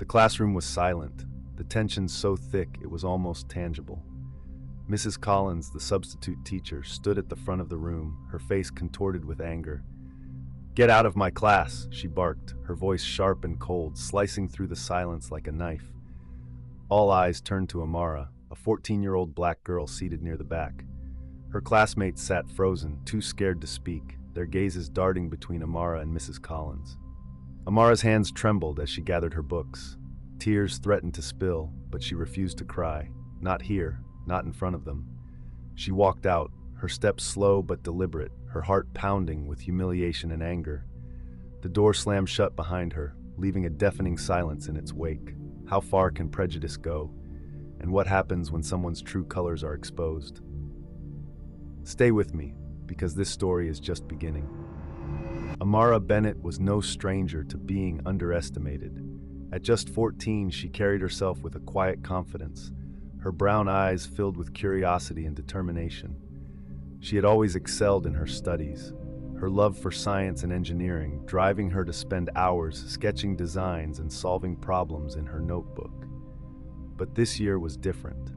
The classroom was silent, the tension so thick it was almost tangible. Mrs. Collins, the substitute teacher, stood at the front of the room, her face contorted with anger. "Get out of my class," she barked, her voice sharp and cold, slicing through the silence like a knife. All eyes turned to Amara, a 14-year-old black girl seated near the back. Her classmates sat frozen, too scared to speak, their gazes darting between Amara and Mrs. Collins. Amara's hands trembled as she gathered her books. Tears threatened to spill, but she refused to cry. Not here, not in front of them. She walked out, her steps slow but deliberate, her heart pounding with humiliation and anger. The door slammed shut behind her, leaving a deafening silence in its wake. How far can prejudice go? And what happens when someone's true colors are exposed? Stay with me, because this story is just beginning. Amara Bennett was no stranger to being underestimated. At just 14, she carried herself with a quiet confidence, her brown eyes filled with curiosity and determination. She had always excelled in her studies, her love for science and engineering driving her to spend hours sketching designs and solving problems in her notebook. But this year was different.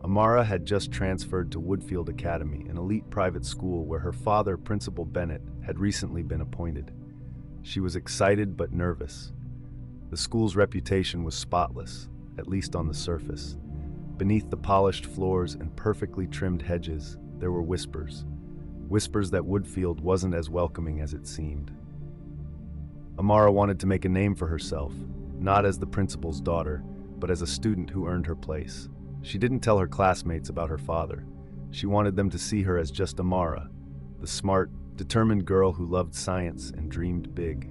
Amara had just transferred to Woodfield Academy, an elite private school where her father, Principal Bennett, had recently been appointed. She was excited but nervous. The school's reputation was spotless, at least on the surface. Beneath the polished floors and perfectly trimmed hedges, there were whispers. Whispers that Woodfield wasn't as welcoming as it seemed. Amara wanted to make a name for herself, not as the principal's daughter, but as a student who earned her place. She didn't tell her classmates about her father. She wanted them to see her as just Amara, the smart, determined girl who loved science and dreamed big.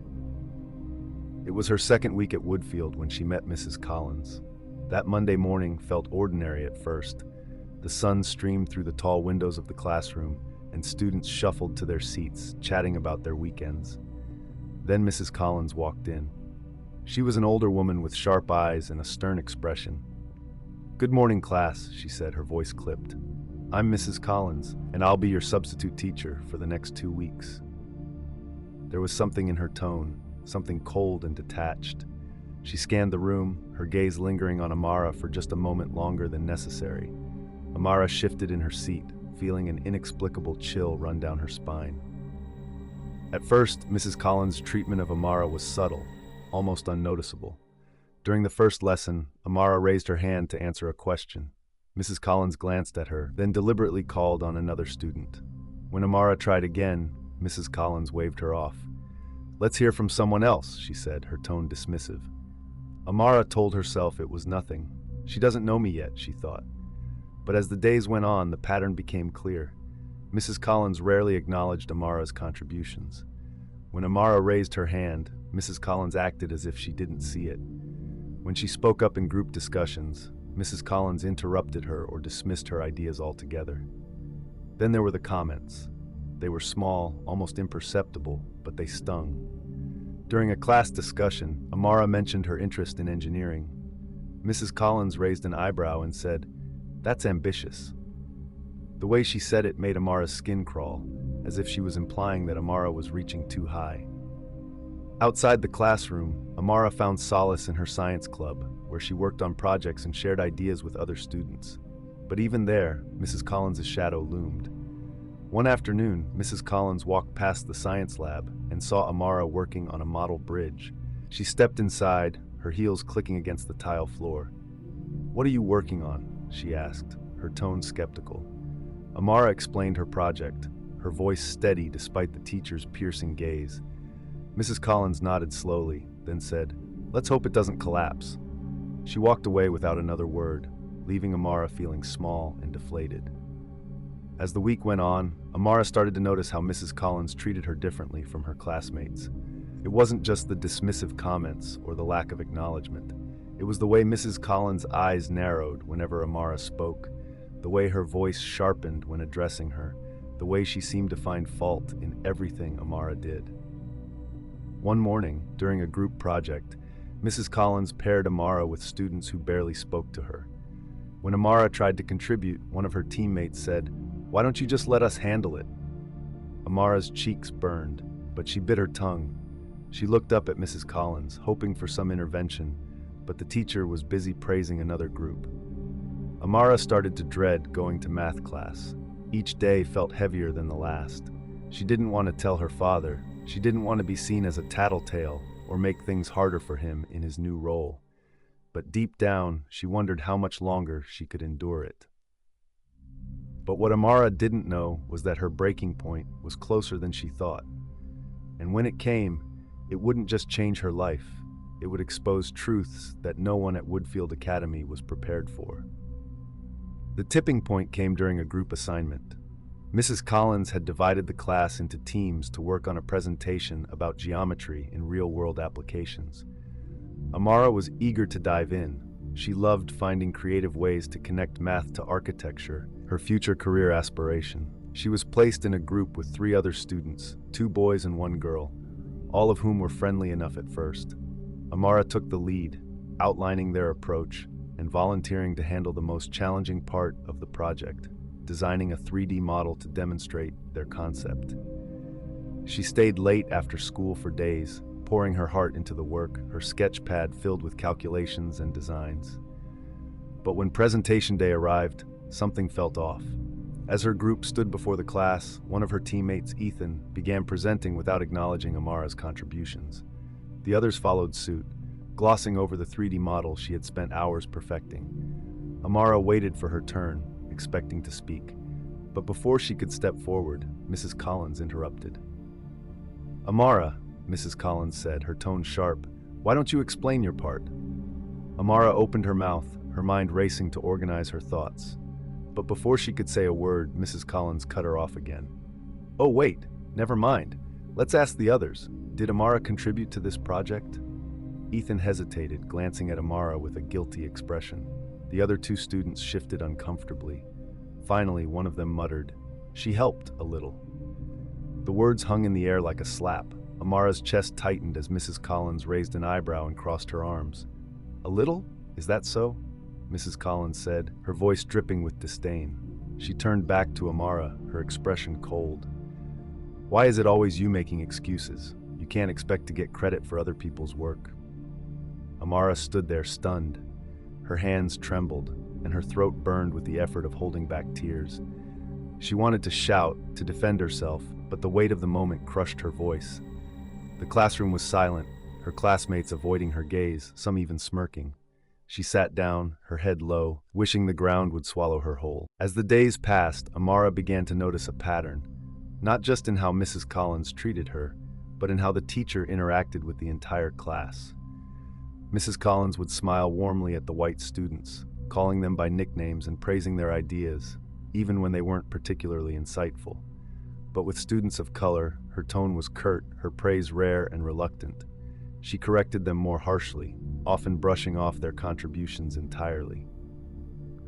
It was her second week at Woodfield when she met Mrs. Collins. That Monday morning felt ordinary at first. The sun streamed through the tall windows of the classroom, and students shuffled to their seats, chatting about their weekends. Then Mrs. Collins walked in. She was an older woman with sharp eyes and a stern expression. "Good morning, class," she said, her voice clipped. "I'm Mrs. Collins, and I'll be your substitute teacher for the next 2 weeks." There was something in her tone, something cold and detached. She scanned the room, her gaze lingering on Amara for just a moment longer than necessary. Amara shifted in her seat, feeling an inexplicable chill run down her spine. At first, Mrs. Collins' treatment of Amara was subtle, almost unnoticeable. During the first lesson, Amara raised her hand to answer a question. Mrs. Collins glanced at her, then deliberately called on another student. When Amara tried again, Mrs. Collins waved her off. "Let's hear from someone else," she said, her tone dismissive. Amara told herself it was nothing. She doesn't know me yet, she thought. But as the days went on, the pattern became clear. Mrs. Collins rarely acknowledged Amara's contributions. When Amara raised her hand, Mrs. Collins acted as if she didn't see it. When she spoke up in group discussions, Mrs. Collins interrupted her or dismissed her ideas altogether. Then there were the comments. They were small, almost imperceptible, but they stung. During a class discussion, Amara mentioned her interest in engineering. Mrs. Collins raised an eyebrow and said, "That's ambitious." The way she said it made Amara's skin crawl, as if she was implying that Amara was reaching too high. Outside the classroom, Amara found solace in her science club, where she worked on projects and shared ideas with other students. But even there, Mrs. Collins' shadow loomed. One afternoon, Mrs. Collins walked past the science lab and saw Amara working on a model bridge. She stepped inside, her heels clicking against the tile floor. "What are you working on?" she asked, her tone skeptical. Amara explained her project, her voice steady despite the teacher's piercing gaze. Mrs. Collins nodded slowly, then said, "Let's hope it doesn't collapse." She walked away without another word, leaving Amara feeling small and deflated. As the week went on, Amara started to notice how Mrs. Collins treated her differently from her classmates. It wasn't just the dismissive comments or the lack of acknowledgement. It was the way Mrs. Collins' eyes narrowed whenever Amara spoke, the way her voice sharpened when addressing her, the way she seemed to find fault in everything Amara did. One morning, during a group project, Mrs. Collins paired Amara with students who barely spoke to her. When Amara tried to contribute, one of her teammates said, "Why don't you just let us handle it?" Amara's cheeks burned, but she bit her tongue. She looked up at Mrs. Collins, hoping for some intervention, but the teacher was busy praising another group. Amara started to dread going to math class. Each day felt heavier than the last. She didn't want to tell her father. She didn't want to be seen as a tattletale or make things harder for him in his new role. But deep down, she wondered how much longer she could endure it. But what Amara didn't know was that her breaking point was closer than she thought. And when it came, it wouldn't just change her life. It would expose truths that no one at Woodfield Academy was prepared for. The tipping point came during a group assignment. Mrs. Collins had divided the class into teams to work on a presentation about geometry in real-world applications. Amara was eager to dive in. She loved finding creative ways to connect math to architecture, her future career aspiration. She was placed in a group with 3 other students, 2 boys and 1 girl, all of whom were friendly enough at first. Amara took the lead, outlining their approach and volunteering to handle the most challenging part of the project, designing a 3D model to demonstrate their concept. She stayed late after school for days, pouring her heart into the work, her sketch pad filled with calculations and designs. But when presentation day arrived, something felt off. As her group stood before the class, one of her teammates, Ethan, began presenting without acknowledging Amara's contributions. The others followed suit, glossing over the 3D model she had spent hours perfecting. Amara waited for her turn, expecting to speak. But before she could step forward, Mrs. Collins interrupted. "Amara," Mrs. Collins said, her tone sharp, "why don't you explain your part?" Amara opened her mouth, her mind racing to organize her thoughts. But before she could say a word, Mrs. Collins cut her off again. "Oh, wait, never mind. Let's ask the others. Did Amara contribute to this project?" Ethan hesitated, glancing at Amara with a guilty expression. The other 2 students shifted uncomfortably. Finally, one of them muttered, "She helped a little." The words hung in the air like a slap. Amara's chest tightened as Mrs. Collins raised an eyebrow and crossed her arms. "A little? Is that so?" Mrs. Collins said, her voice dripping with disdain. She turned back to Amara, her expression cold. "Why is it always you making excuses? You can't expect to get credit for other people's work." Amara stood there stunned. Her hands trembled, and her throat burned with the effort of holding back tears. She wanted to shout, to defend herself, but the weight of the moment crushed her voice. The classroom was silent, her classmates avoiding her gaze, some even smirking. She sat down, her head low, wishing the ground would swallow her whole. As the days passed, Amara began to notice a pattern, not just in how Mrs. Collins treated her, but in how the teacher interacted with the entire class. Mrs. Collins would smile warmly at the white students, calling them by nicknames and praising their ideas, even when they weren't particularly insightful. But with students of color, her tone was curt, her praise rare and reluctant. She corrected them more harshly, often brushing off their contributions entirely.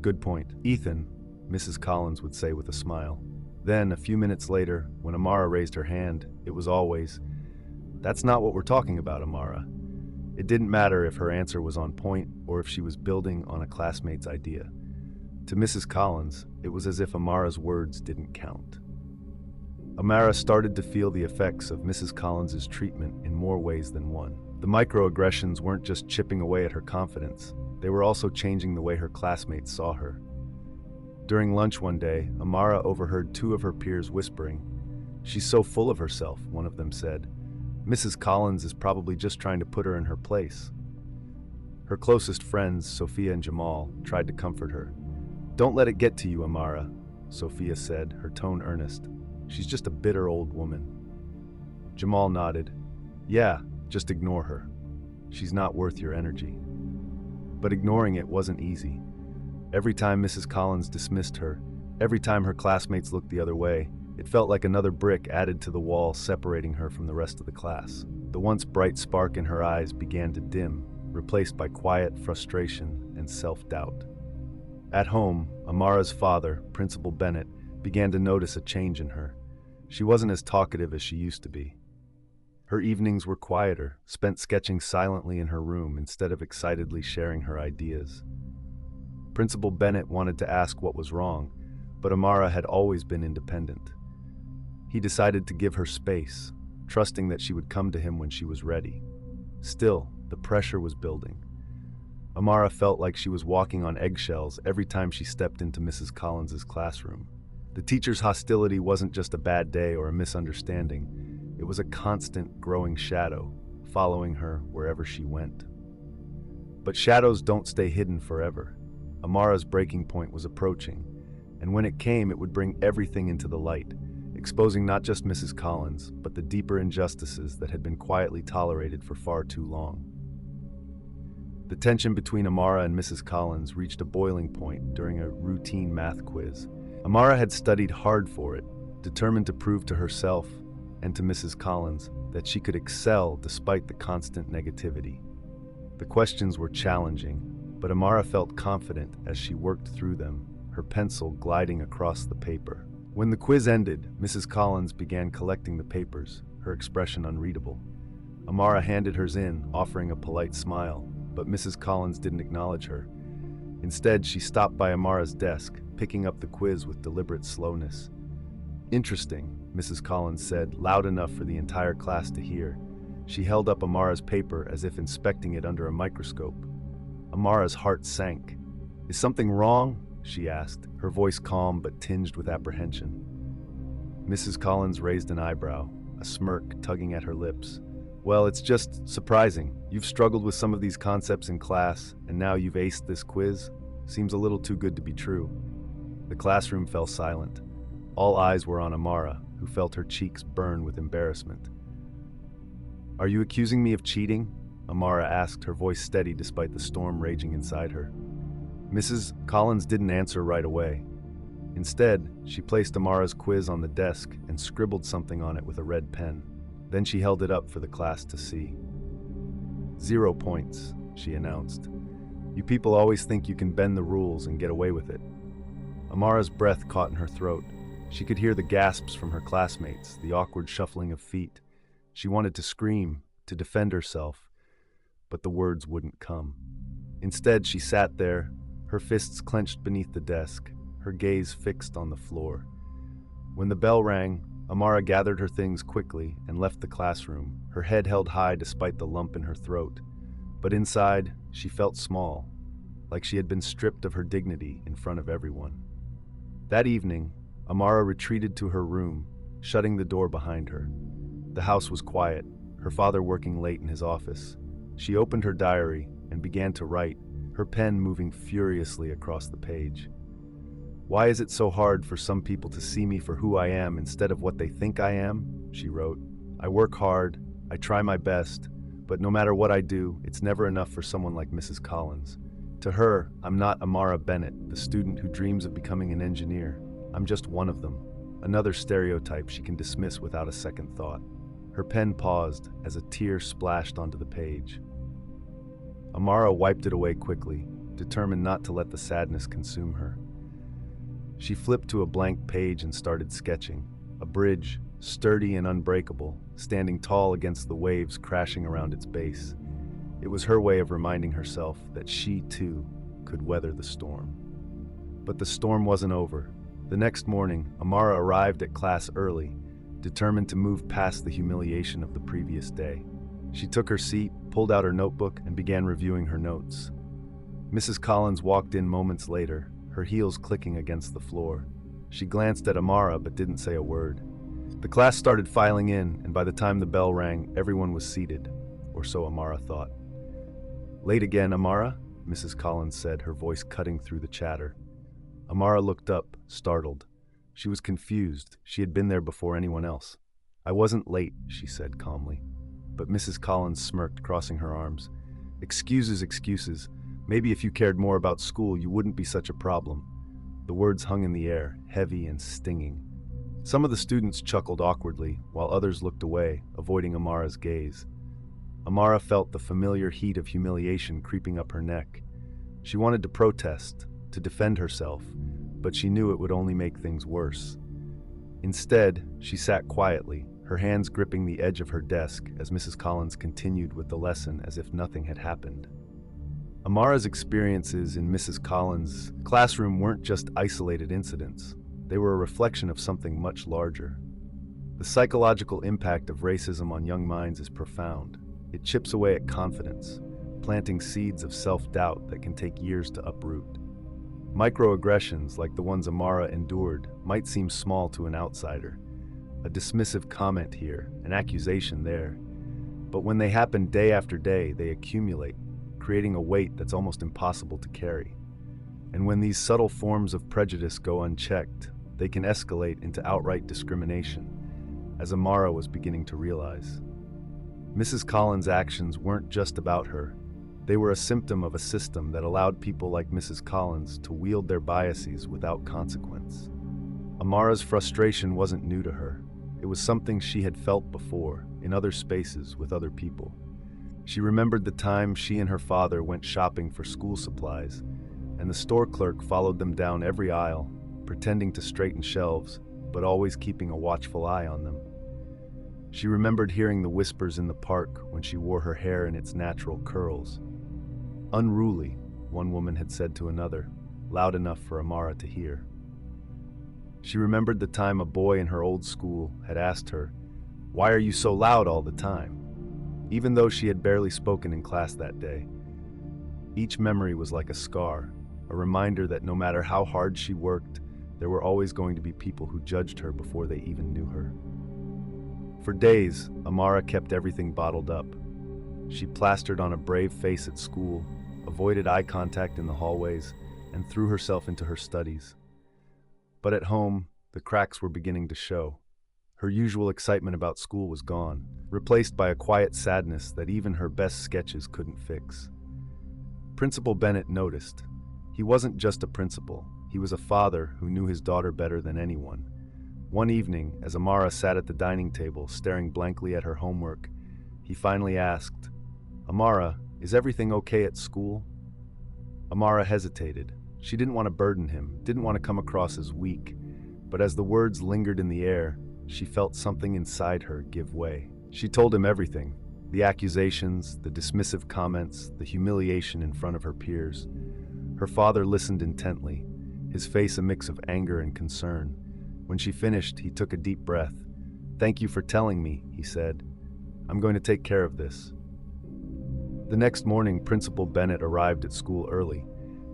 "Good point, Ethan," Mrs. Collins would say with a smile. Then, a few minutes later, when Amara raised her hand, it was always, "That's not what we're talking about, Amara." It didn't matter if her answer was on point or if she was building on a classmate's idea. To Mrs. Collins, it was as if Amara's words didn't count. Amara started to feel the effects of Mrs. Collins's treatment in more ways than one. The microaggressions weren't just chipping away at her confidence, they were also changing the way her classmates saw her. During lunch one day, Amara overheard 2 of her peers whispering, "She's so full of herself," one of them said. "Mrs. Collins is probably just trying to put her in her place." Her closest friends, Sophia and Jamal, tried to comfort her. "Don't let it get to you, Amara," Sophia said, her tone earnest. "She's just a bitter old woman." Jamal nodded. "Yeah, just ignore her. She's not worth your energy." But ignoring it wasn't easy. Every time Mrs. Collins dismissed her, every time her classmates looked the other way, it felt like another brick added to the wall separating her from the rest of the class. The once bright spark in her eyes began to dim, replaced by quiet frustration and self-doubt. At home, Amara's father, Principal Bennett, began to notice a change in her. She wasn't as talkative as she used to be. Her evenings were quieter, spent sketching silently in her room instead of excitedly sharing her ideas. Principal Bennett wanted to ask what was wrong, but Amara had always been independent. He decided to give her space, trusting that she would come to him when she was ready. Still, the pressure was building. Amara felt like she was walking on eggshells every time she stepped into Mrs. Collins's classroom. The teacher's hostility wasn't just a bad day or a misunderstanding. It was a constant growing shadow, following her wherever she went. But shadows don't stay hidden forever. Amara's breaking point was approaching, and when it came, it would bring everything into the light, exposing not just Mrs. Collins, but the deeper injustices that had been quietly tolerated for far too long. The tension between Amara and Mrs. Collins reached a boiling point during a routine math quiz. Amara had studied hard for it, determined to prove to herself and to Mrs. Collins that she could excel despite the constant negativity. The questions were challenging, but Amara felt confident as she worked through them, her pencil gliding across the paper. When the quiz ended, Mrs. Collins began collecting the papers, her expression unreadable. Amara handed hers in, offering a polite smile, but Mrs. Collins didn't acknowledge her. Instead, she stopped by Amara's desk, picking up the quiz with deliberate slowness. "Interesting," Mrs. Collins said, loud enough for the entire class to hear. She held up Amara's paper as if inspecting it under a microscope. Amara's heart sank. "Is something wrong?" she asked, her voice calm but tinged with apprehension. Mrs. Collins raised an eyebrow, a smirk tugging at her lips. "Well, it's just surprising. You've struggled with some of these concepts in class, and now you've aced this quiz? Seems a little too good to be true." The classroom fell silent. All eyes were on Amara, who felt her cheeks burn with embarrassment. "Are you accusing me of cheating?" Amara asked, her voice steady despite the storm raging inside her. Mrs. Collins didn't answer right away. Instead, she placed Amara's quiz on the desk and scribbled something on it with a red pen. Then she held it up for the class to see. "0 points, she announced. "You people always think you can bend the rules and get away with it." Amara's breath caught in her throat. She could hear the gasps from her classmates, the awkward shuffling of feet. She wanted to scream, to defend herself, but the words wouldn't come. Instead, she sat there, her fists clenched beneath the desk, her gaze fixed on the floor. When the bell rang, Amara gathered her things quickly and left the classroom, her head held high despite the lump in her throat. But inside, she felt small, like she had been stripped of her dignity in front of everyone. That evening, Amara retreated to her room, shutting the door behind her. The house was quiet, her father working late in his office. She opened her diary and began to write, her pen moving furiously across the page. "Why is it so hard for some people to see me for who I am instead of what they think I am?" she wrote. "I work hard, I try my best, but no matter what I do, it's never enough for someone like Mrs. Collins. To her, I'm not Amara Bennett, the student who dreams of becoming an engineer. I'm just one of them, another stereotype she can dismiss without a second thought." Her pen paused as a tear splashed onto the page. Amara wiped it away quickly, determined not to let the sadness consume her. She flipped to a blank page and started sketching. A bridge, sturdy and unbreakable, standing tall against the waves crashing around its base. It was her way of reminding herself that she, too, could weather the storm. But the storm wasn't over. The next morning, Amara arrived at class early, determined to move past the humiliation of the previous day. She took her seat, pulled out her notebook, and began reviewing her notes. Mrs. Collins walked in moments later, her heels clicking against the floor. She glanced at Amara but didn't say a word. The class started filing in, and by the time the bell rang, everyone was seated, or so Amara thought. "Late again, Amara?" Mrs. Collins said, her voice cutting through the chatter. Amara looked up, startled. She was confused. She had been there before anyone else. "I wasn't late," she said calmly. But Mrs. Collins smirked, crossing her arms. "Excuses, excuses. Maybe if you cared more about school, you wouldn't be such a problem." The words hung in the air, heavy and stinging. Some of the students chuckled awkwardly, while others looked away, avoiding Amara's gaze. Amara felt the familiar heat of humiliation creeping up her neck. She wanted to protest, to defend herself, but she knew it would only make things worse. Instead, she sat quietly, her hands gripping the edge of her desk as Mrs. Collins continued with the lesson as if nothing had happened. Amara's experiences in Mrs. Collins' classroom weren't just isolated incidents. They were a reflection of something much larger. The psychological impact of racism on young minds is profound. It chips away at confidence, planting seeds of self-doubt that can take years to uproot. Microaggressions, like the ones Amara endured, might seem small to an outsider. A dismissive comment here, an accusation there. But when they happen day after day, they accumulate, creating a weight that's almost impossible to carry. And when these subtle forms of prejudice go unchecked, they can escalate into outright discrimination, as Amara was beginning to realize. Mrs. Collins' actions weren't just about her. They were a symptom of a system that allowed people like Mrs. Collins to wield their biases without consequence. Amara's frustration wasn't new to her. It was something she had felt before, in other spaces with other people. She remembered the time she and her father went shopping for school supplies, and the store clerk followed them down every aisle, pretending to straighten shelves, but always keeping a watchful eye on them. She remembered hearing the whispers in the park when she wore her hair in its natural curls. Unruly, one woman had said to another, loud enough for Amara to hear. She remembered the time a boy in her old school had asked her, "Why are you so loud all the time?" even though she had barely spoken in class that day. Each memory was like a scar, a reminder that no matter how hard she worked, there were always going to be people who judged her before they even knew her. For days, Amara kept everything bottled up. She plastered on a brave face at school, avoided eye contact in the hallways, and threw herself into her studies. But at home, the cracks were beginning to show. Her usual excitement about school was gone, replaced by a quiet sadness that even her best sketches couldn't fix. Principal Bennett noticed. He wasn't just a principal, he was a father who knew his daughter better than anyone. One evening, as Amara sat at the dining table staring blankly at her homework, he finally asked, "Amara, is everything okay at school?" Amara hesitated. She didn't want to burden him, didn't want to come across as weak, but as the words lingered in the air, she felt something inside her give way. She told him everything, the accusations, the dismissive comments, the humiliation in front of her peers. Her father listened intently, his face a mix of anger and concern. When she finished, he took a deep breath. "Thank you for telling me," he said. "I'm going to take care of this." The next morning, Principal Bennett arrived at school early.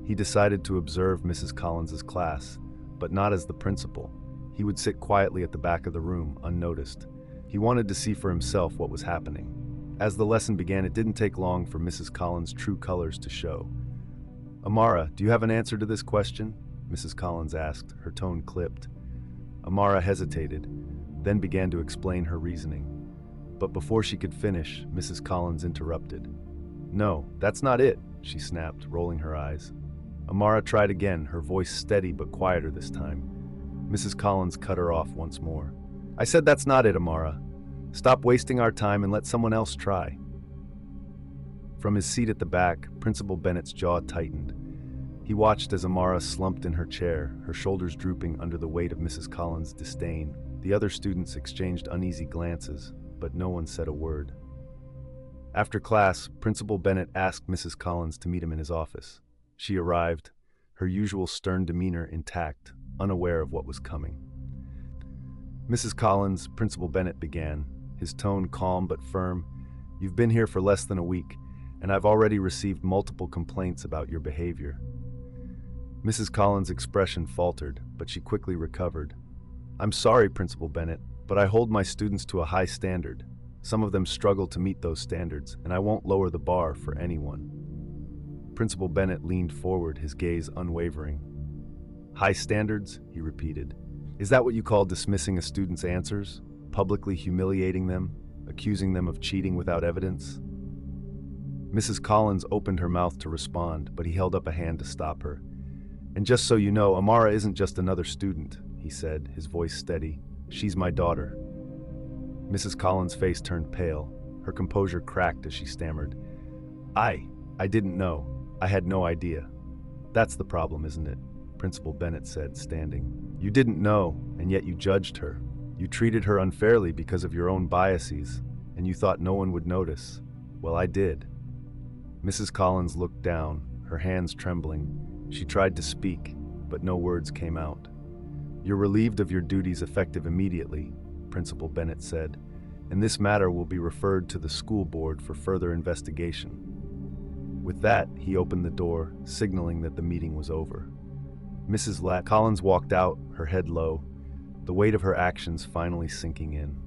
He decided to observe Mrs. Collins's class, but not as the principal. He would sit quietly at the back of the room, unnoticed. He wanted to see for himself what was happening. As the lesson began, it didn't take long for Mrs. Collins' true colors to show. "Amara, do you have an answer to this question?" Mrs. Collins asked, her tone clipped. Amara hesitated, then began to explain her reasoning. But before she could finish, Mrs. Collins interrupted. "No, that's not it," she snapped, rolling her eyes. Amara tried again, her voice steady but quieter this time. Mrs. Collins cut her off once more. "I said that's not it, Amara. Stop wasting our time and let someone else try." From his seat at the back, Principal Bennett's jaw tightened. He watched as Amara slumped in her chair, her shoulders drooping under the weight of Mrs. Collins' disdain. The other students exchanged uneasy glances, but no one said a word. After class, Principal Bennett asked Mrs. Collins to meet him in his office. She arrived, her usual stern demeanor intact, unaware of what was coming. "Mrs. Collins," Principal Bennett began, his tone calm but firm, "you've been here for less than a week, and I've already received multiple complaints about your behavior." Mrs. Collins' expression faltered, but she quickly recovered. "I'm sorry, Principal Bennett, but I hold my students to a high standard. Some of them struggle to meet those standards, and I won't lower the bar for anyone." Principal Bennett leaned forward, his gaze unwavering. "High standards?" he repeated. "Is that what you call dismissing a student's answers? Publicly humiliating them? Accusing them of cheating without evidence?" Mrs. Collins opened her mouth to respond, but he held up a hand to stop her. "And just so you know, Amara isn't just another student," he said, his voice steady. "She's my daughter." Mrs. Collins' face turned pale. Her composure cracked as she stammered. I didn't know. I had no idea." "That's the problem, isn't it?" Principal Bennett said, standing. "You didn't know, and yet you judged her. You treated her unfairly because of your own biases, and you thought no one would notice. Well, I did." Mrs. Collins looked down, her hands trembling. She tried to speak, but no words came out. "You're relieved of your duties effective immediately," Principal Bennett said, "and this matter will be referred to the school board for further investigation." With that, he opened the door, signaling that the meeting was over. Mrs. Collins walked out, her head low, the weight of her actions finally sinking in.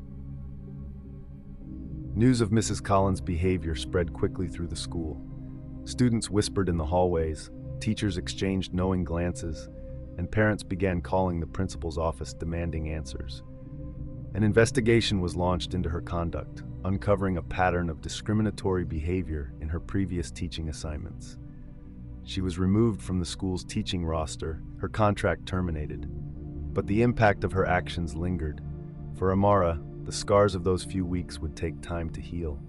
News of Mrs. Collins' behavior spread quickly through the school. Students whispered in the hallways, teachers exchanged knowing glances, and parents began calling the principal's office demanding answers. An investigation was launched into her conduct, uncovering a pattern of discriminatory behavior in her previous teaching assignments. She was removed from the school's teaching roster, her contract terminated. But the impact of her actions lingered. For Amara, the scars of those few weeks would take time to heal.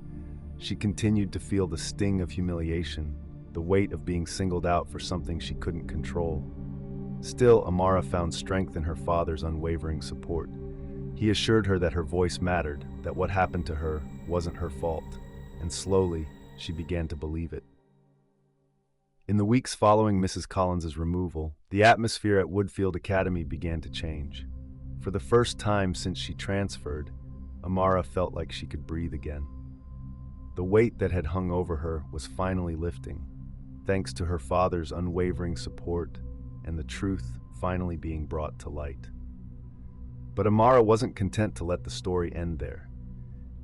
She continued to feel the sting of humiliation, the weight of being singled out for something she couldn't control. Still, Amara found strength in her father's unwavering support. He assured her that her voice mattered, that what happened to her wasn't her fault, and slowly, she began to believe it. In the weeks following Mrs. Collins' removal, the atmosphere at Woodfield Academy began to change. For the first time since she transferred, Amara felt like she could breathe again. The weight that had hung over her was finally lifting, thanks to her father's unwavering support and the truth finally being brought to light. But Amara wasn't content to let the story end there.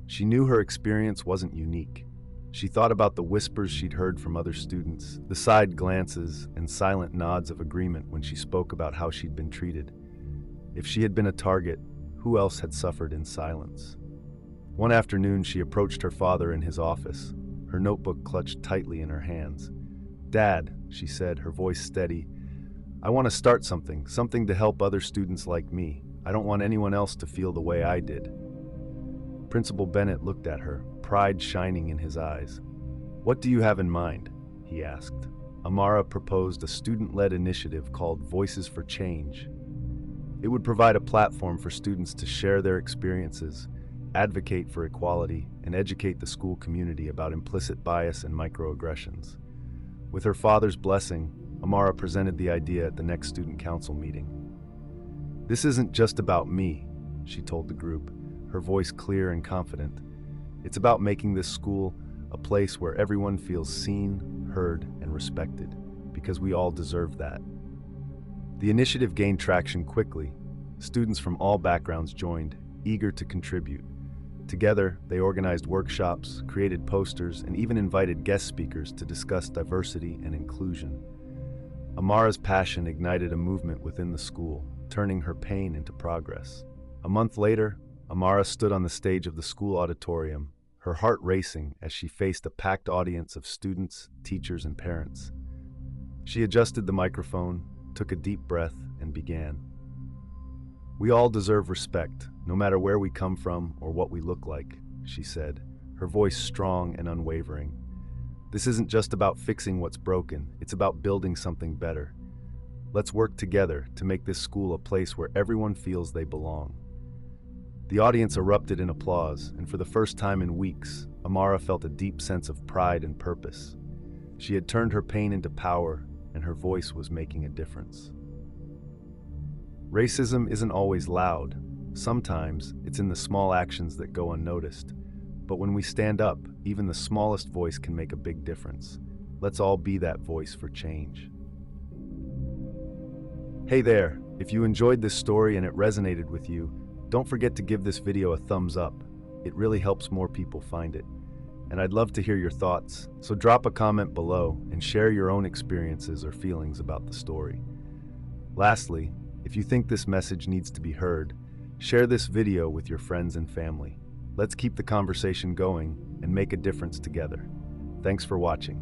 She knew her experience wasn't unique. She thought about the whispers she'd heard from other students, the side glances and silent nods of agreement when she spoke about how she'd been treated. If she had been a target, who else had suffered in silence? One afternoon, she approached her father in his office, her notebook clutched tightly in her hands. "Dad," she said, her voice steady, "I want to start something to help other students like me. I don't want anyone else to feel the way I did." Principal Bennett looked at her, pride shining in his eyes. "What do you have in mind?" he asked. Amara proposed a student-led initiative called Voices for Change. It would provide a platform for students to share their experiences, advocate for equality, and educate the school community about implicit bias and microaggressions. With her father's blessing, Amara presented the idea at the next student council meeting. "This isn't just about me," she told the group, her voice clear and confident. "It's about making this school a place where everyone feels seen, heard, and respected, because we all deserve that." The initiative gained traction quickly. Students from all backgrounds joined, eager to contribute. Together, they organized workshops, created posters, and even invited guest speakers to discuss diversity and inclusion. Amara's passion ignited a movement within the school, turning her pain into progress. A month later, Amara stood on the stage of the school auditorium, her heart racing as she faced a packed audience of students, teachers, and parents. She adjusted the microphone, took a deep breath, and began. "We all deserve respect, no matter where we come from or what we look like," she said, her voice strong and unwavering. "This isn't just about fixing what's broken, it's about building something better. Let's work together to make this school a place where everyone feels they belong." The audience erupted in applause, and for the first time in weeks, Amara felt a deep sense of pride and purpose. She had turned her pain into power, and her voice was making a difference. Racism isn't always loud. Sometimes it's in the small actions that go unnoticed. But when we stand up, even the smallest voice can make a big difference. Let's all be that voice for change. Hey there, if you enjoyed this story and it resonated with you, don't forget to give this video a thumbs up. It really helps more people find it. And I'd love to hear your thoughts, so drop a comment below and share your own experiences or feelings about the story. Lastly, if you think this message needs to be heard, share this video with your friends and family. Let's keep the conversation going and make a difference together. Thanks for watching.